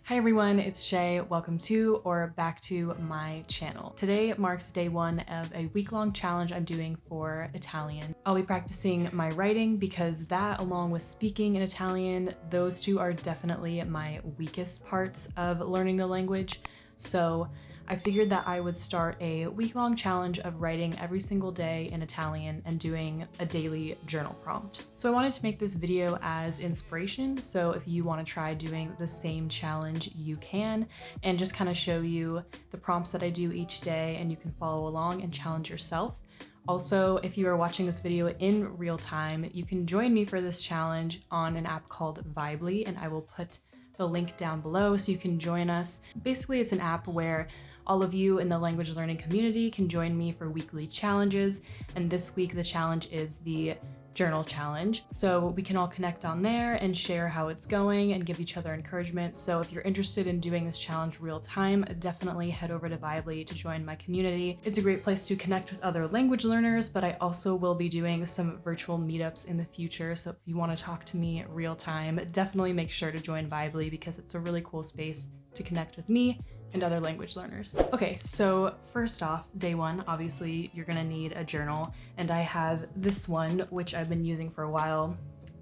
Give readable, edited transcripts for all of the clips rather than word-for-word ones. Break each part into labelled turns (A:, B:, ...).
A: Hi everyone, it's Shay. Welcome to or back to my channel. Today marks day one of a week-long challenge I'm doing for Italian. I'll be practicing my writing because that, along with speaking in Italian, those two are definitely my weakest parts of learning the language. So I figured that I would start a week-long challenge of writing every single day in Italian and doing a daily journal prompt. So I wanted to make this video as inspiration, so if you want to try doing the same challenge, you can, and just kind of show you the prompts that I do each day and you can follow along and challenge yourself. Also, if you are watching this video in real time, you can join me for this challenge on an app called Vibely, and I will put the link down below so you can join us. Basically, it's an app where all of you in the language learning community can join me for weekly challenges, and this week the challenge is the journal challenge. So we can all connect on there and share how it's going and give each other encouragement. So if you're interested in doing this challenge real time, definitely head over to Vibely to join my community. It's a great place to connect with other language learners, but I also will be doing some virtual meetups in the future. So if you want to talk to me real time, definitely make sure to join Vibely because it's a really cool space to connect with me and other language learners. Okay, so first off, day one, obviously you're gonna need a journal, and I have this one, which I've been using for a while,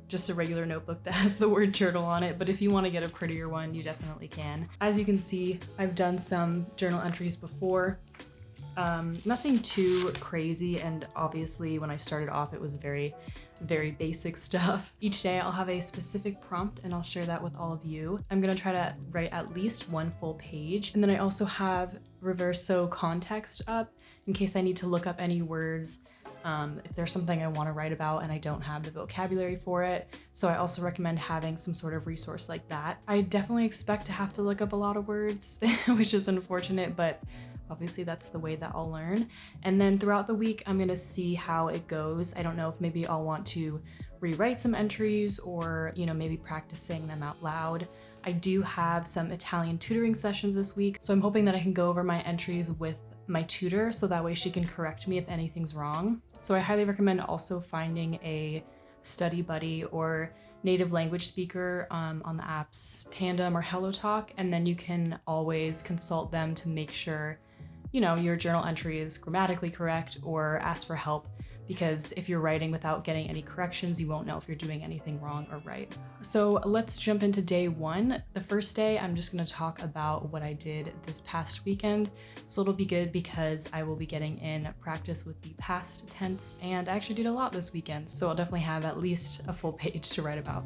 A: just a regular notebook that has the word journal on it, but if you want to get a prettier one, you definitely can. As you can see, I've done some journal entries before. Nothing too crazy, and obviously when I started off it was very basic stuff. Each day I'll have a specific prompt and I'll share that with all of you. I'm gonna try to write at least one full page, and then I also have reverso context up in case I need to look up any words if there's something I want to write about and I don't have the vocabulary for it. So I also recommend having some sort of resource like that. I definitely expect to have to look up a lot of words, which is unfortunate, but obviously that's the way that I'll learn. And then throughout the week, I'm gonna see how it goes. I don't know if maybe I'll want to rewrite some entries or, maybe practice saying them out loud. I do have some Italian tutoring sessions this week, so I'm hoping that I can go over my entries with my tutor so that way she can correct me if anything's wrong. So I highly recommend also finding a study buddy or native language speaker on the apps Tandem or HelloTalk, and then you can always consult them to make sure your journal entry is grammatically correct, or ask for help, because if you're writing without getting any corrections, you won't know if you're doing anything wrong or right. So let's jump into day one. The first day, I'm just gonna talk about what I did this past weekend. So it'll be good because I will be getting in practice with the past tense, and I actually did a lot this weekend. So I'll definitely have at least a full page to write about.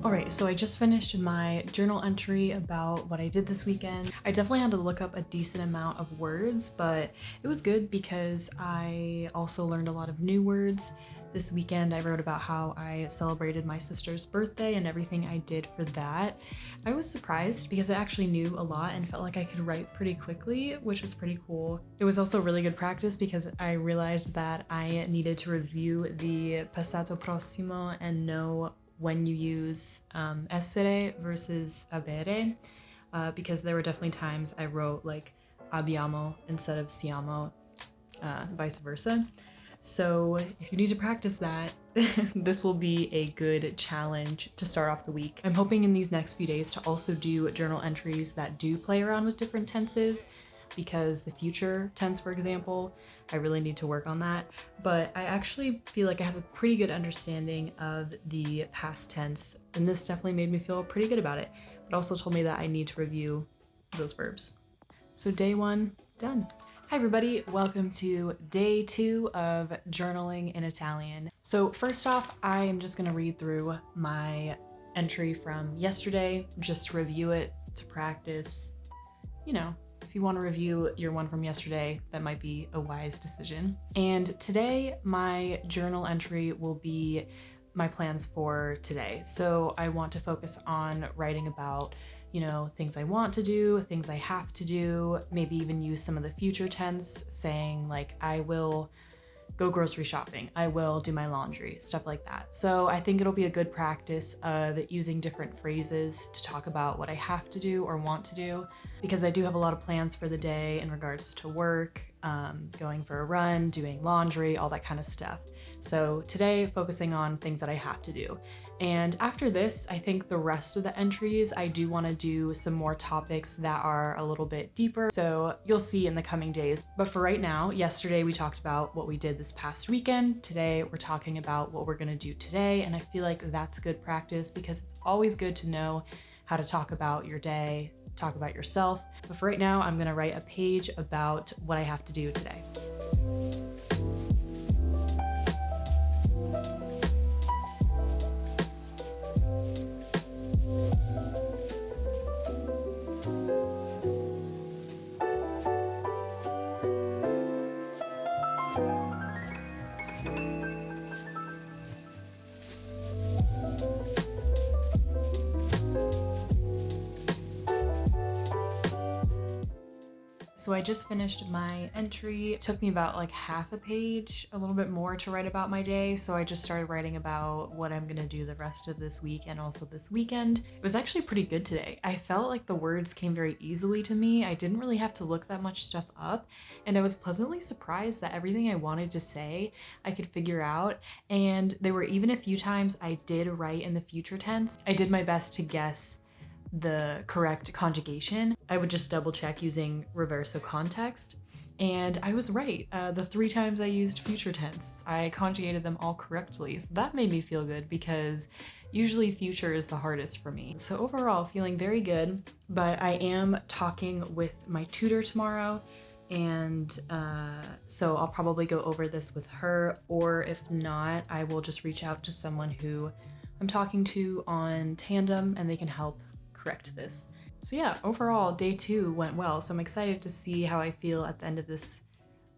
A: Alright, so I just finished my journal entry about what I did this weekend. I definitely had to look up a decent amount of words, but it was good because I also learned a lot of new words. This weekend I wrote about how I celebrated my sister's birthday and everything I did for that. I was surprised because I actually knew a lot and felt like I could write pretty quickly, which was pretty cool. It was also really good practice because I realized that I needed to review the passato prossimo and know when you use essere versus avere, because there were definitely times I wrote like abbiamo instead of siamo, vice versa. So if you need to practice that, this will be a good challenge to start off the week. I'm hoping in these next few days to also do journal entries that do play around with different tenses, because the future tense, for example, I really need to work on that. But I actually feel like I have a pretty good understanding of the past tense, and this definitely made me feel pretty good about it. But also told me that I need to review those verbs. So day one, done. Hi everybody, welcome to day two of journaling in Italian. So first off, I am just gonna read through my entry from yesterday, just to review it, to practice, if you want to review your one from yesterday, that might be a wise decision. And today, my journal entry will be my plans for today. So I want to focus on writing about, you know, things I want to do, things I have to do, maybe even use some of the future tense, saying like, I will go grocery shopping, I will do my laundry, stuff like that. So I think it'll be a good practice of using different phrases to talk about what I have to do or want to do, because I do have a lot of plans for the day in regards to work, going for a run, doing laundry, all that kind of stuff. So today, focusing on things that I have to do. And after this, I think the rest of the entries, I do want to do some more topics that are a little bit deeper. So you'll see in the coming days. But for right now, yesterday we talked about what we did this past weekend. Today we're talking about what we're going to do today. And I feel like that's good practice because it's always good to know how to talk about your day, talk about yourself. But for right now, I'm going to write a page about what I have to do today. So I just finished my entry. It took me about like half a page, a little bit more to write about my day. So I just started writing about what I'm gonna do the rest of this week and also this weekend. It was actually pretty good today. I felt like the words came very easily to me. I didn't really have to look that much stuff up. And I was pleasantly surprised that everything I wanted to say, I could figure out. And there were even a few times I did write in the future tense. I did my best to guess the correct conjugation. I would just double check using reverso context, and I was right. The 3 times I used future tense, I conjugated them all correctly, so that made me feel good because usually future is the hardest for me. So overall, feeling very good, but I am talking with my tutor tomorrow, and so I'll probably go over this with her, or if not, I will just reach out to someone who I'm talking to on Tandem and they can help correct this. So yeah, overall day 2 went well, so I'm excited to see how I feel at the end of this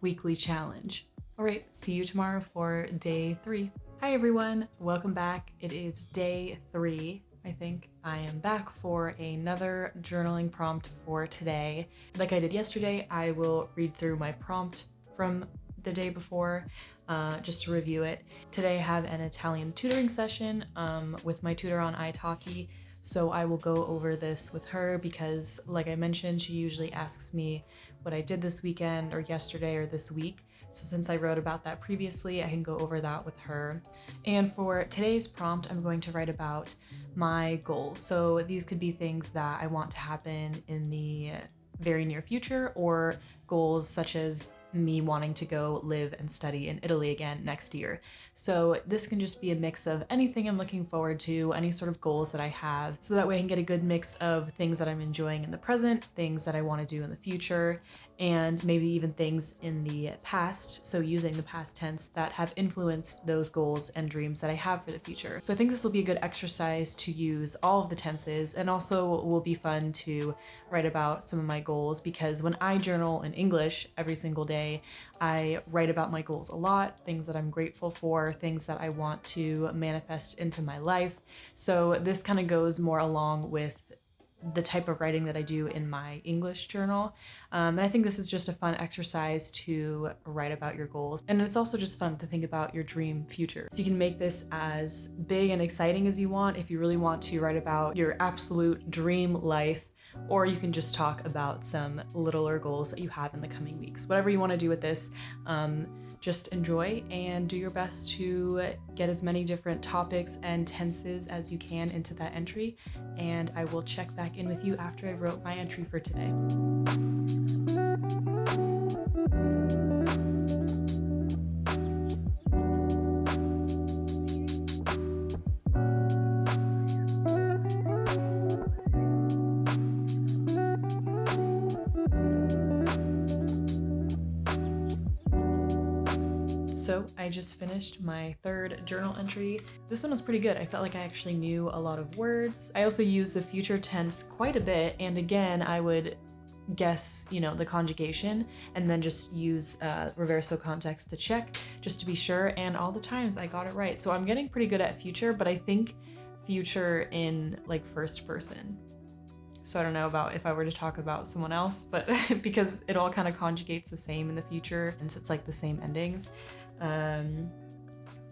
A: weekly challenge. All right, see you tomorrow for day 3. Hi everyone, welcome back. It is day 3, I think. I am back for another journaling prompt for today. Like I did yesterday, I will read through my prompt from the day before, just to review it. Today I have an Italian tutoring session with my tutor on italki. So I will go over this with her because, like I mentioned, she usually asks me what I did this weekend or yesterday or this week. So since I wrote about that previously, I can go over that with her. And for today's prompt, I'm going to write about my goals. So these could be things that I want to happen in the very near future, or goals such as me wanting to go live and study in Italy again next year. So this can just be a mix of anything I'm looking forward to, any sort of goals that I have, so that way I can get a good mix of things that I'm enjoying in the present, things that I want to do in the future, and maybe even things in the past, so using the past tense that have influenced those goals and dreams that I have for the future. So I think this will be a good exercise to use all of the tenses, and also will be fun to write about some of my goals, because when I journal in English every single day, I write about my goals a lot, things that I'm grateful for, things that I want to manifest into my life. So this kind of goes more along with the type of writing that I do in my English journal. And I think this is just a fun exercise to write about your goals. And it's also just fun to think about your dream future. So you can make this as big and exciting as you want if you really want to write about your absolute dream life, or you can just talk about some littler goals that you have in the coming weeks. Whatever you want to do with this, just enjoy and do your best to get as many different topics and tenses as you can into that entry. And I will check back in with you after I wrote my entry for today. So I just finished my 3rd journal entry. This one was pretty good. I felt like I actually knew a lot of words. I also used the future tense quite a bit, and again, I would guess, the conjugation and then just use reverso context to check just to be sure, and all the times I got it right. So I'm getting pretty good at future, but I think future in like first person. so I don't know about if I were to talk about someone else, but because it all kind of conjugates the same in the future, and so it's like the same endings.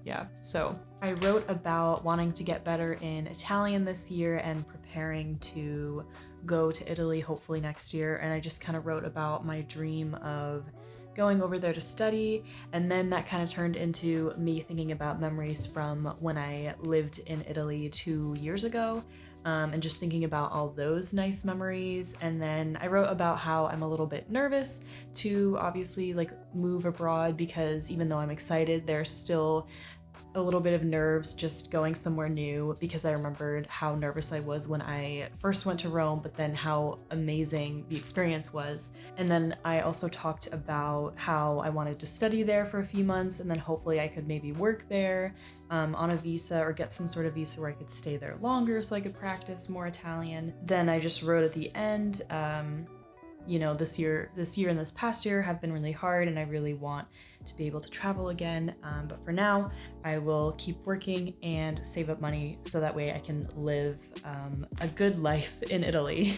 A: Yeah, so I wrote about wanting to get better in Italian this year and preparing to go to Italy hopefully next year, and I just kind of wrote about my dream of going over there to study, and then that kind of turned into me thinking about memories from when I lived in Italy 2 years ago, and just thinking about all those nice memories. And then I wrote about how I'm a little bit nervous to obviously like move abroad, because even though I'm excited, there's still a little bit of nerves just going somewhere new, because I remembered how nervous I was when I first went to Rome, but then how amazing the experience was. And then I also talked about how I wanted to study there for a few months, and then hopefully I could maybe work there on a visa, or get some sort of visa where I could stay there longer so I could practice more Italian. Then I just wrote at the end, this year and this past year have been really hard, and I really want to be able to travel again. But for now, I will keep working and save up money so that way I can live a good life in Italy.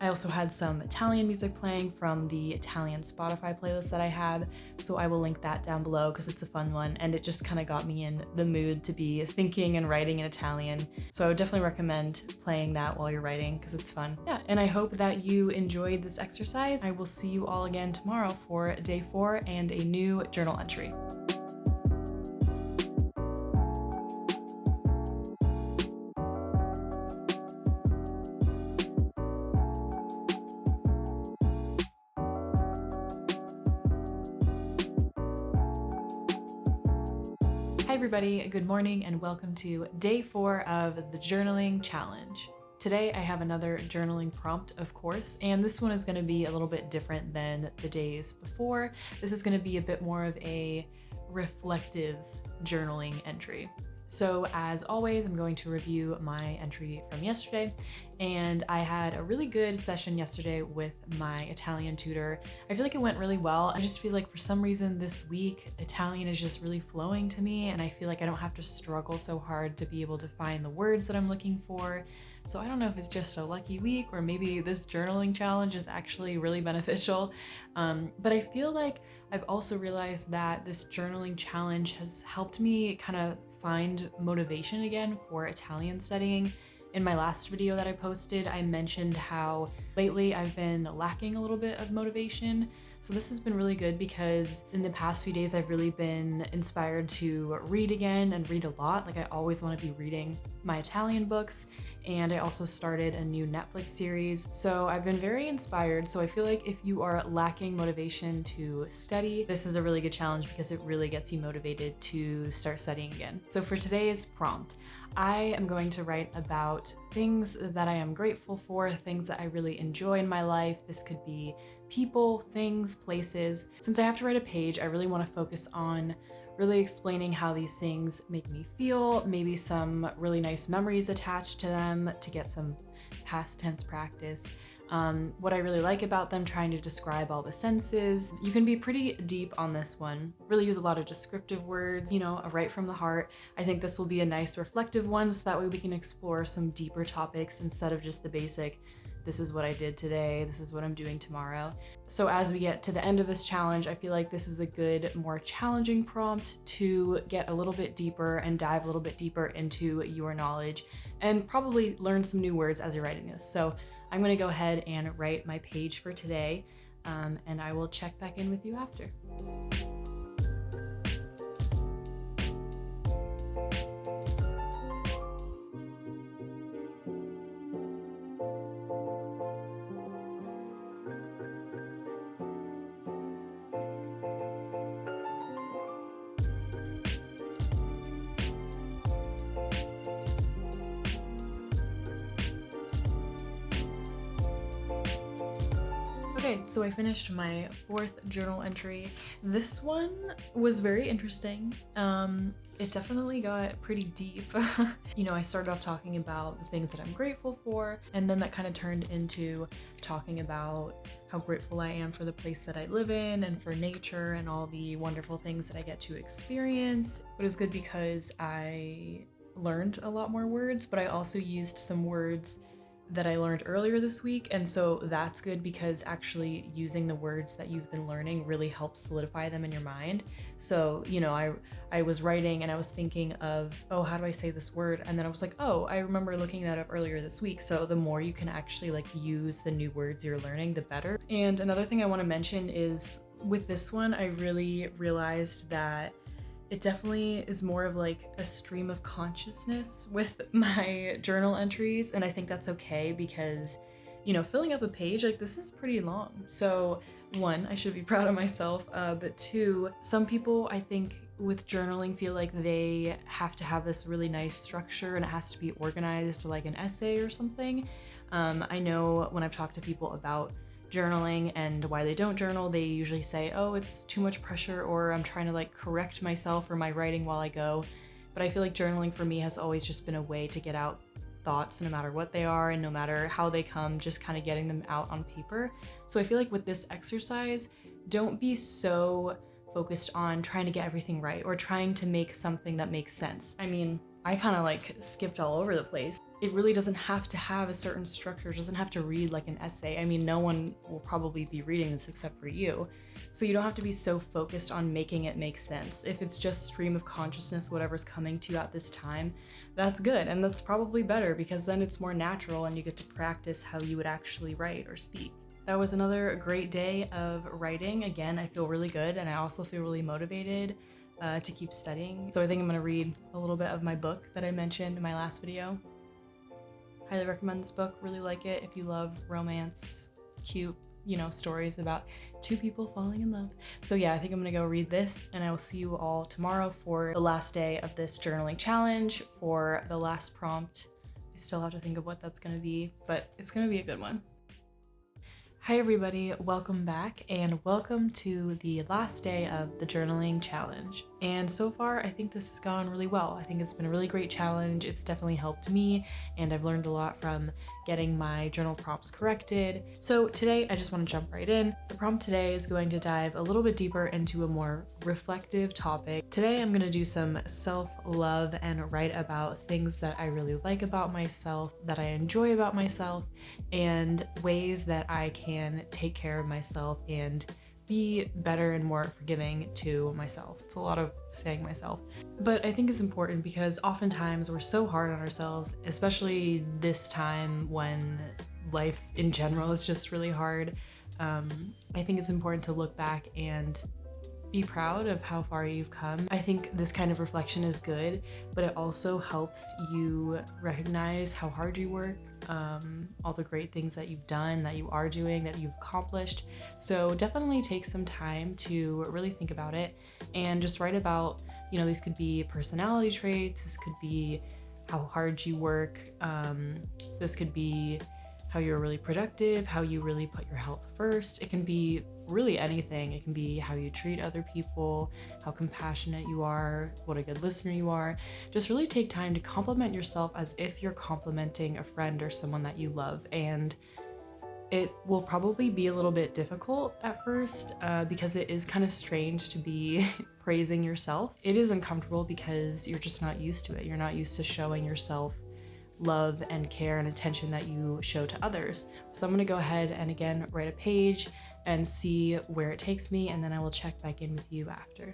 A: I also had some Italian music playing from the Italian Spotify playlist that I have, so I will link that down below because it's a fun one, and it just kind of got me in the mood to be thinking and writing in Italian. So I would definitely recommend playing that while you're writing because it's fun. Yeah, and I hope that you enjoyed this exercise. I will see you all again tomorrow for day 4 and a new journal entry. Hi everybody, good morning and welcome to day 4 of the journaling challenge. Today I have another journaling prompt, of course, and this one is going to be a little bit different than the days before. This is going to be a bit more of a reflective journaling entry. So as always, I'm going to review my entry from yesterday, and I had a really good session yesterday with my Italian tutor. I feel like it went really well. I just feel like for some reason this week, Italian is just really flowing to me, and I feel like I don't have to struggle so hard to be able to find the words that I'm looking for. So I don't know if it's just a lucky week or maybe this journaling challenge is actually really beneficial. But I feel like I've also realized that this journaling challenge has helped me kind of find motivation again for Italian studying. In my last video that I posted, I mentioned how lately I've been lacking a little bit of motivation. So this has been really good because in the past few days, I've really been inspired to read again and read a lot. Like I always want to be reading my Italian books, and I also started a new Netflix series. So I've been very inspired. So I feel like if you are lacking motivation to study, this is a really good challenge because it really gets you motivated to start studying again. So for today's prompt, I am going to write about things that I am grateful for, things that I really enjoy in my life. This could be people, things, places. Since I have to write a page, I really want to focus on really explaining how these things make me feel, maybe some really nice memories attached to them to get some past tense practice. What I really like about them, trying to describe all the senses. You can be pretty deep on this one, really use a lot of descriptive words, right from the heart. I think this will be a nice reflective one, so that way we can explore some deeper topics instead of just the basic, this is what I did today, this is what I'm doing tomorrow. So as we get to the end of this challenge, I feel like this is a good, more challenging prompt to get a little bit deeper and dive a little bit deeper into your knowledge and probably learn some new words as you're writing this. So I'm going to go ahead and write my page for today, and I will check back in with you after. Okay, so I finished my 4th journal entry. This one was very interesting. It definitely got pretty deep. I started off talking about the things that I'm grateful for, and then that kind of turned into talking about how grateful I am for the place that I live in and for nature and all the wonderful things that I get to experience. But it was good because I learned a lot more words, but I also used some words that I learned earlier this week, and so that's good because actually using the words that you've been learning really helps solidify them in your mind. So, you know, I was writing and I was thinking of, oh, how do I say this word? And then I was like, oh, I remember looking that up earlier this week. So the more you can actually like use the new words you're learning, the better. And another thing I want to mention is with this one, I really realized that it definitely is more of like a stream of consciousness with my journal entries, and I think that's okay because, you know, filling up a page like this is pretty long. So one, I should be proud of myself, but two, some people I think with journaling feel like they have to have this really nice structure and it has to be organized like an essay or something. I know when I've talked to people about journaling and why they don't journal, they usually say, oh, it's too much pressure, or I'm trying to like correct myself or my writing while I go. But I feel like journaling for me has always just been a way to get out thoughts no matter what they are and no matter how they come, just kind of getting them out on paper. So I feel like with this exercise, don't be so focused on trying to get everything right or trying to make something that makes sense. I mean, I kind of like skipped all over the place. It really doesn't have to have a certain structure. It doesn't have to read like an essay. I mean, no one will probably be reading this except for you. So you don't have to be so focused on making it make sense. If it's just stream of consciousness, whatever's coming to you at this time, that's good. And that's probably better because then it's more natural and you get to practice how you would actually write or speak. That was another great day of writing. Again, I feel really good and I also feel really motivated to keep studying. So I think I'm gonna read a little bit of my book that I mentioned in my last video. Highly recommend this book, really like it if you love romance, cute, you know, stories about two people falling in love. So yeah, I think I'm gonna go read this and I will see you all tomorrow for the last day of this journaling challenge. For the last prompt, I still have to think of what that's gonna be, but it's gonna be a good one. Hi everybody, welcome back and welcome to the last day of the journaling challenge. And so far, I think this has gone really well. I think it's been a really great challenge. It's definitely helped me and I've learned a lot from getting my journal prompts corrected. So today, I just want to jump right in. The prompt today is going to dive a little bit deeper into a more reflective topic. Today, I'm going to do some self-love and write about things that I really like about myself, that I enjoy about myself, and ways that I can take care of myself and be better and more forgiving to myself. It's a lot of saying myself, but I think it's important because oftentimes we're so hard on ourselves, especially this time when life in general is just really hard. I think it's important to look back and be proud of how far you've come. I think this kind of reflection is good, but it also helps you recognize how hard you work, all the great things that you've done, that you are doing, that you've accomplished. So definitely take some time to really think about it and just write about, you know, these could be personality traits, this could be how hard you work, this could be how you're really productive, how you really put your health first. It can be really anything. It can be how you treat other people, how compassionate you are, what a good listener you are. Just really take time to compliment yourself as if you're complimenting a friend or someone that you love. And it will probably be a little bit difficult at first because it is kind of strange to be praising yourself. It is uncomfortable because you're just not used to it. You're not used to showing yourself love and care and attention that you show to others. So I'm gonna go ahead and again write a page and see where it takes me, and then I will check back in with you after.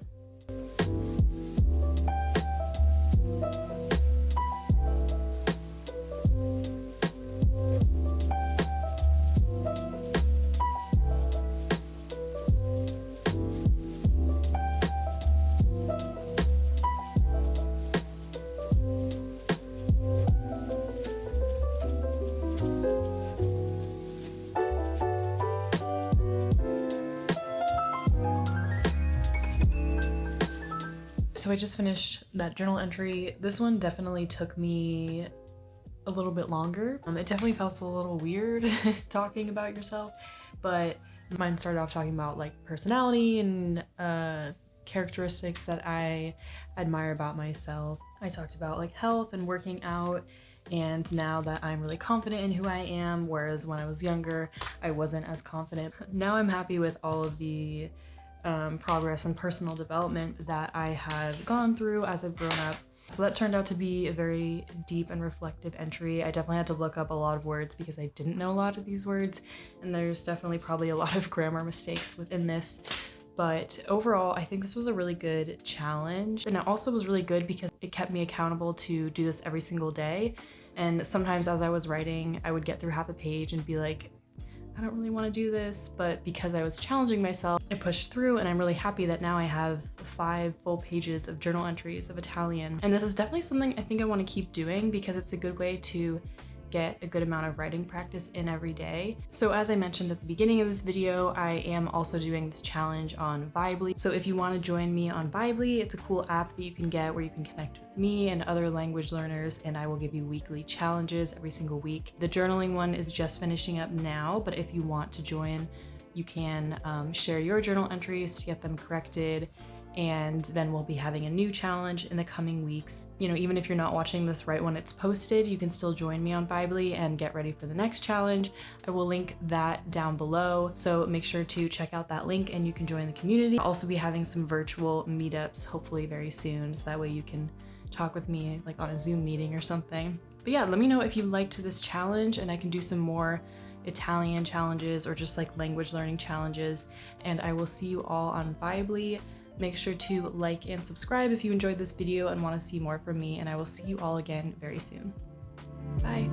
A: So I just finished that journal entry. This one definitely took me a little bit longer. It definitely felt a little weird talking about yourself, but mine started off talking about like personality and characteristics that I admire about myself. I talked about like health and working out, and now that I'm really confident in who I am, whereas when I was younger, I wasn't as confident. Now I'm happy with all of the progress and personal development that I have gone through as I've grown up. So that turned out to be a very deep and reflective entry. I definitely had to look up a lot of words because I didn't know a lot of these words, and there's definitely probably a lot of grammar mistakes within this. But overall, I think this was a really good challenge. And it also was really good because it kept me accountable to do this every single day. And sometimes as I was writing, I would get through half a page and be like, I don't really want to do this, but because I was challenging myself, I pushed through, and I'm really happy that now I have 5 full pages of journal entries of Italian. And this is definitely something I think I want to keep doing because it's a good way to get a good amount of writing practice in every day. So as I mentioned at the beginning of this video, I am also doing this challenge on Vibely. So if you want to join me on Vibely, it's a cool app that you can get where you can connect with me and other language learners, and I will give you weekly challenges every single week. The journaling one is just finishing up now, but if you want to join, you can share your journal entries to get them corrected, and then we'll be having a new challenge in the coming weeks. You know, even if you're not watching this right when it's posted, you can still join me on Vibely and get ready for the next challenge. I will link that down below, so make sure to check out that link and you can join the community. I'll also be having some virtual meetups hopefully very soon, so that way you can talk with me like on a Zoom meeting or something. But yeah, let me know if you liked this challenge and I can do some more Italian challenges or just like language learning challenges, and I will see you all on Vibely. Make sure to like and subscribe if you enjoyed this video and want to see more from me, and I will see you all again very soon. Bye.